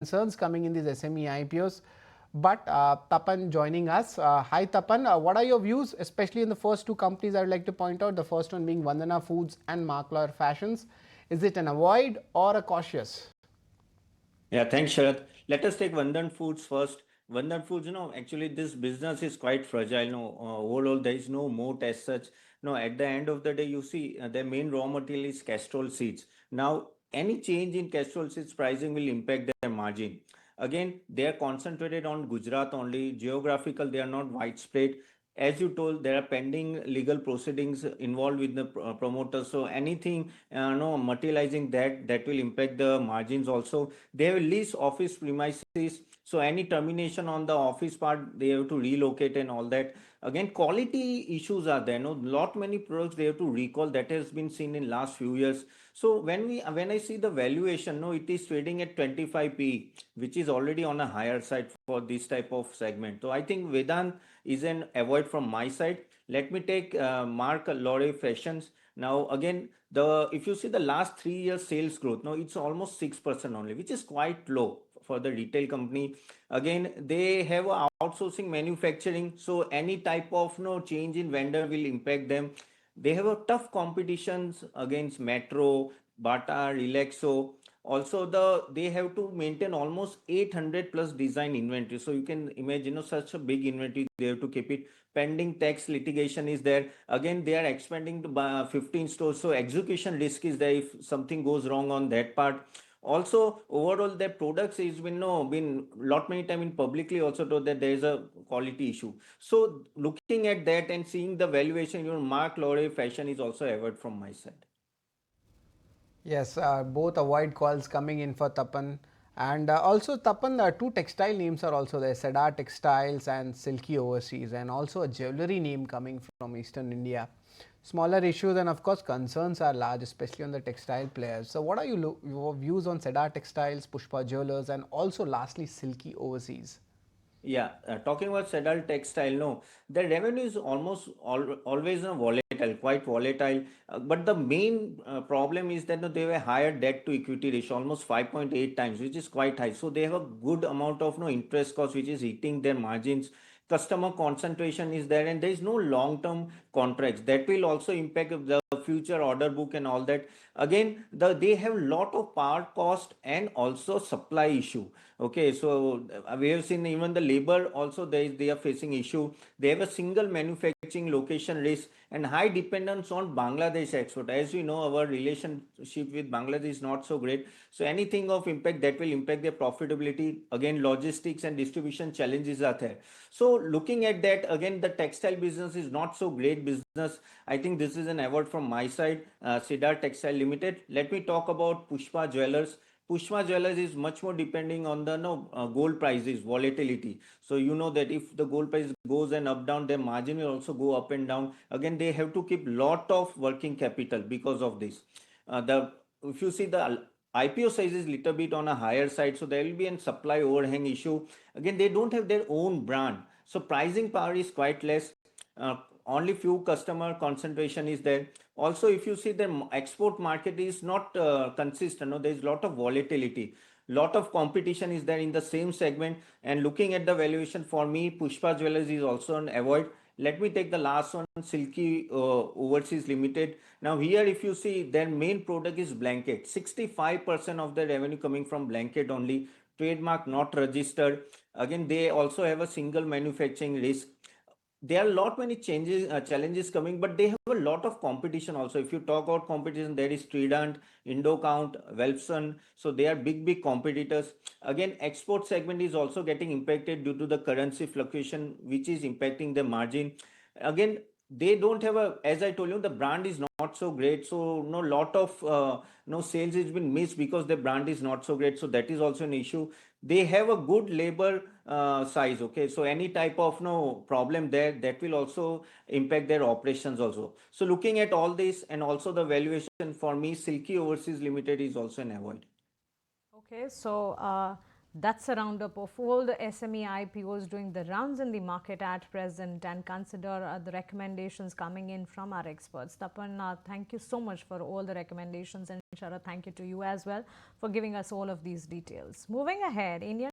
concerns coming in these SME IPOs. But Tapan joining us. Hi Tapan, what are your views, especially in the first two companies I would like to point out? The first one being Vandana Foods and Mark Lawyer Fashions. Is it an avoid or a cautious? Yeah, thanks, Sharad. Let us take Vandan Foods first. Vandan Foods, actually this business is quite fragile. Overall, there is no moat as such. No, at the end of the day, you see, their main raw material is castrol seeds. Now, any change in castrol seeds pricing will impact their margin. Again, they are concentrated on Gujarat only. Geographical, they are not widespread. As you told, there are pending legal proceedings involved with the promoters. So anything, no, materializing that will impact the margins also. They have lease office premises, so any termination on the office part, they have to relocate and all that. Again, quality issues are there. No, lot many products they have to recall. That has been seen in last few years. So when I see the valuation, no, it is trading at 25 p, which is already on a higher side for this type of segment. So I think Vedant is an avoid from my side. Let me take Mark Lore Fashions. Now again, the if you see the last 3 years sales growth, now it's almost 6% only, which is quite low for the retail company. Again, they have a outsourcing manufacturing, so any type of no change in vendor will impact them. They have a tough competitions against Metro, Bata, Relaxo. Also, they have to maintain almost 800 plus design inventory. So you can imagine, such a big inventory they have to keep it. Pending tax litigation is there. Again, they are expanding to 15 stores. So execution risk is there if something goes wrong on that part. Also, overall, their products is been no been lot many time in publicly also told that there is a quality issue. So looking at that and seeing the valuation, Mark Lore Fashion is also avoid from my side. Yes, both avoid calls coming in for Tapan. And also, Tapan, two textile names are also there, Cedar Textiles and Silky Overseas, and also a jewelry name coming from Eastern India. Smaller issues and, of course, concerns are large, especially on the textile players. So, what are your views on Cedar Textiles, Pushpa Jewelers, and also, lastly, Silky Overseas? Yeah, talking about Sedal Textile, no, the revenue is always volatile, quite volatile. But the main problem is that no, they have a higher debt to equity ratio, almost 5.8 times, which is quite high. So they have a good amount of no interest cost, which is eating their margins. Customer concentration is there, and there is no long-term contracts that will also impact the future order book and all that. Again, they have lot of power cost and also supply issue. Okay, so we have seen even the labor also they are facing issue. They have a single manufacturing location risk and high dependence on Bangladesh export. As we know, our relationship with Bangladesh is not so great. So anything of impact that will impact their profitability. Again, logistics and distribution challenges are there. So looking at that, again, the textile business is not so great business. I think this is an award from my side, Cedar Textile Limited. Let me talk about Pushpa Jewelers. Pushpa Jewelers is much more depending on the no, gold prices, volatility. So you know that if the gold price goes and up down, their margin will also go up and down. Again, they have to keep lot of working capital because of this. The if you see the IPO size is little bit on a higher side, so there will be a supply overhang issue. Again, they don't have their own brand, so pricing power is quite less. Only few customer concentration is there. Also, if you see the export market is not consistent, no, there is lot of volatility, lot of competition is there in the same segment. And looking at the valuation, for me, Pushpa Jewelers is also an avoid. Let me take the last one, Silky Overseas Limited. Now here, if you see, their main product is blanket. 65% of the revenue coming from blanket only. Trademark not registered. Again, they also have a single manufacturing risk. There are a lot many changes challenges coming, but they have a lot of competition also. If you talk about competition, there is Trident, Indocount, Welfson, so they are big competitors. Again, export segment is also getting impacted due to the currency fluctuation, which is impacting the margin. Again, they don't have a, as I told you, the brand is not so great, so no lot of no sales has been missed because the brand is not so great, so that is also an issue. They have a good labor size. Okay, so any type of no problem there, that will also impact their operations also. So looking at all this and also the valuation, for me, Silky Overseas Limited is also an avoid. Okay, so That's a roundup of all the SME IPOs doing the rounds in the market at present, and consider the recommendations coming in from our experts. Tapan, thank you so much for all the recommendations, and Sharad, thank you to you as well for giving us all of these details. Moving ahead, Indian